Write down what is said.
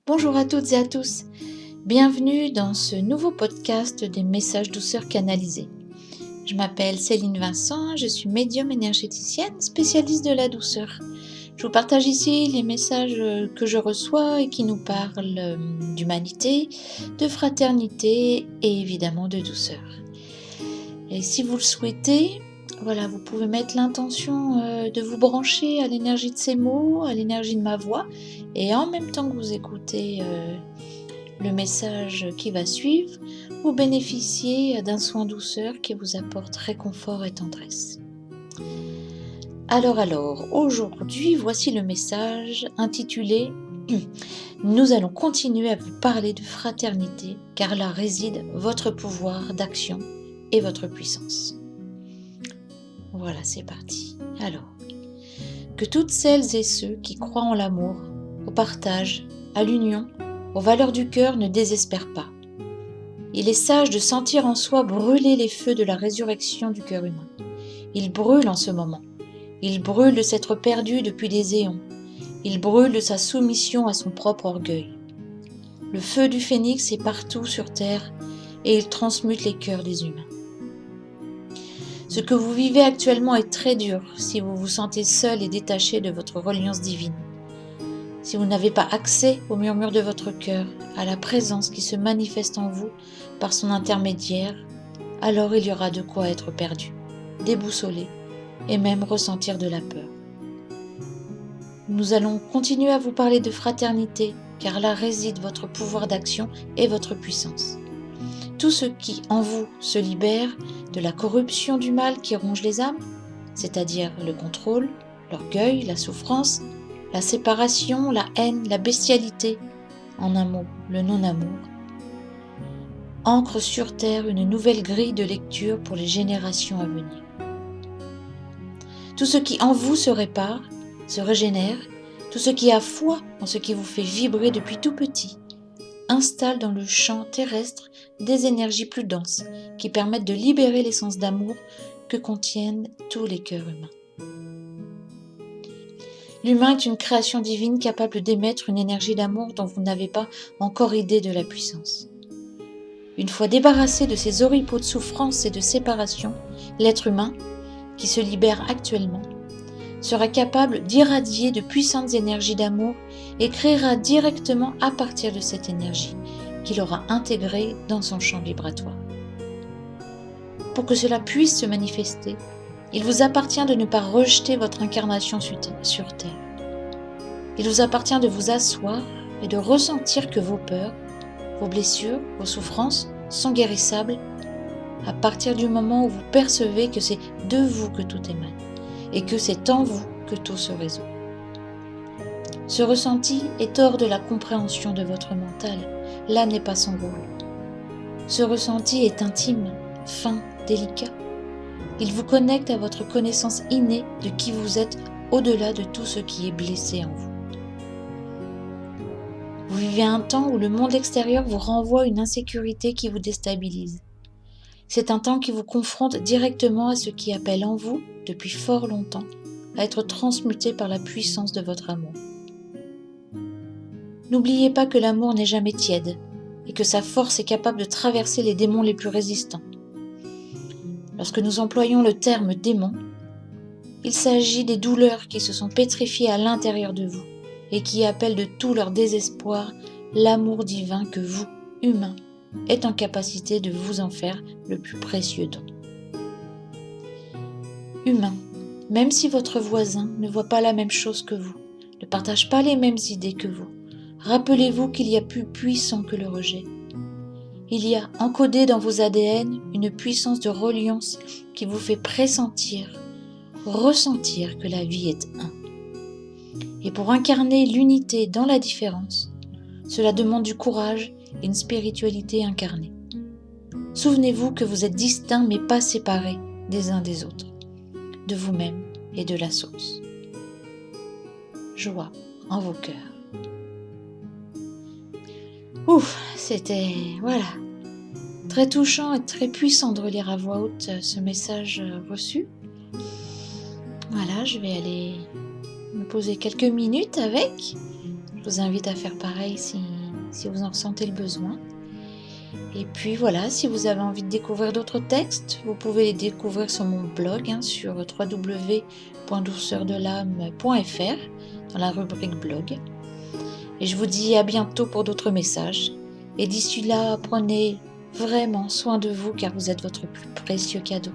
Bonjour à toutes et à tous, bienvenue dans ce nouveau podcast des messages douceur canalisés. Je m'appelle Céline Vincent, je suis médium énergéticienne, spécialiste de la douceur. Je vous partage ici les messages que je reçois et qui nous parlent d'humanité, de fraternité et évidemment de douceur. Et si vous le souhaitez, vous pouvez mettre l'intention de vous brancher à l'énergie de ces mots, à l'énergie de ma voix, et en même temps que vous écoutez le message qui va suivre, vous bénéficiez d'un soin douceur qui vous apporte réconfort et tendresse. Alors, aujourd'hui, voici le message intitulé « Nous allons continuer à vous parler de fraternité, car là réside votre pouvoir d'action et votre puissance. » Voilà, c'est parti. Alors, que toutes celles et ceux qui croient en l'amour, au partage, à l'union, aux valeurs du cœur ne désespèrent pas. Il est sage de sentir en soi brûler les feux de la résurrection du cœur humain. Il brûle en ce moment. Il brûle de s'être perdu depuis des éons. Il brûle de sa soumission à son propre orgueil. Le feu du phénix est partout sur terre et il transmute les cœurs des humains. Ce que vous vivez actuellement est très dur si vous vous sentez seul et détaché de votre reliance divine. Si vous n'avez pas accès au murmure de votre cœur, à la présence qui se manifeste en vous par son intermédiaire, alors il y aura de quoi être perdu, déboussolé et même ressentir de la peur. Nous allons continuer à vous parler de fraternité, car là réside votre pouvoir d'action et votre puissance. Tout ce qui, en vous, se libère de la corruption du mal qui ronge les âmes, c'est-à-dire le contrôle, l'orgueil, la souffrance, la séparation, la haine, la bestialité, en un mot, le non-amour, ancre sur terre une nouvelle grille de lecture pour les générations à venir. Tout ce qui en vous se répare, se régénère, tout ce qui a foi en ce qui vous fait vibrer depuis tout petit, installe dans le champ terrestre des énergies plus denses qui permettent de libérer l'essence d'amour que contiennent tous les cœurs humains. L'humain est une création divine capable d'émettre une énergie d'amour dont vous n'avez pas encore idée de la puissance. Une fois débarrassé de ces oripeaux de souffrance et de séparation, l'être humain, qui se libère actuellement, sera capable d'irradier de puissantes énergies d'amour et créera directement à partir de cette énergie qu'il aura intégrée dans son champ vibratoire. Pour que cela puisse se manifester, il vous appartient de ne pas rejeter votre incarnation sur Terre. Il vous appartient de vous asseoir et de ressentir que vos peurs, vos blessures, vos souffrances sont guérissables à partir du moment où vous percevez que c'est de vous que tout émane et que c'est en vous que tout se résout. Ce ressenti est hors de la compréhension de votre mental. Là n'est pas son rôle. Ce ressenti est intime, fin, délicat. Il vous connecte à votre connaissance innée de qui vous êtes au-delà de tout ce qui est blessé en vous. Vous vivez un temps où le monde extérieur vous renvoie une insécurité qui vous déstabilise. C'est un temps qui vous confronte directement à ce qui appelle en vous, depuis fort longtemps, à être transmuté par la puissance de votre amour. N'oubliez pas que l'amour n'est jamais tiède et que sa force est capable de traverser les démons les plus résistants. Lorsque nous employons le terme démon, il s'agit des douleurs qui se sont pétrifiées à l'intérieur de vous et qui appellent de tout leur désespoir l'amour divin que vous, humains, êtes en capacité de vous en faire le plus précieux don. Humain, même si votre voisin ne voit pas la même chose que vous, ne partage pas les mêmes idées que vous, rappelez-vous qu'il y a plus puissant que le rejet. Il y a encodé dans vos ADN une puissance de reliance qui vous fait pressentir, ressentir que la vie est un. Et pour incarner l'unité dans la différence, cela demande du courage et une spiritualité incarnée. Souvenez-vous que vous êtes distincts mais pas séparés des uns des autres, de vous-même et de la source. Joie en vos cœurs. C'était très touchant et très puissant de relire à voix haute ce message reçu. Je vais aller me poser quelques minutes avec. Je vous invite à faire pareil si vous en ressentez le besoin. Et puis voilà, si vous avez envie de découvrir d'autres textes, vous pouvez les découvrir sur mon blog sur www.douceurdelame.fr dans la rubrique blog. Et je vous dis à bientôt pour d'autres messages. Et d'ici là, prenez vraiment soin de vous car vous êtes votre plus précieux cadeau.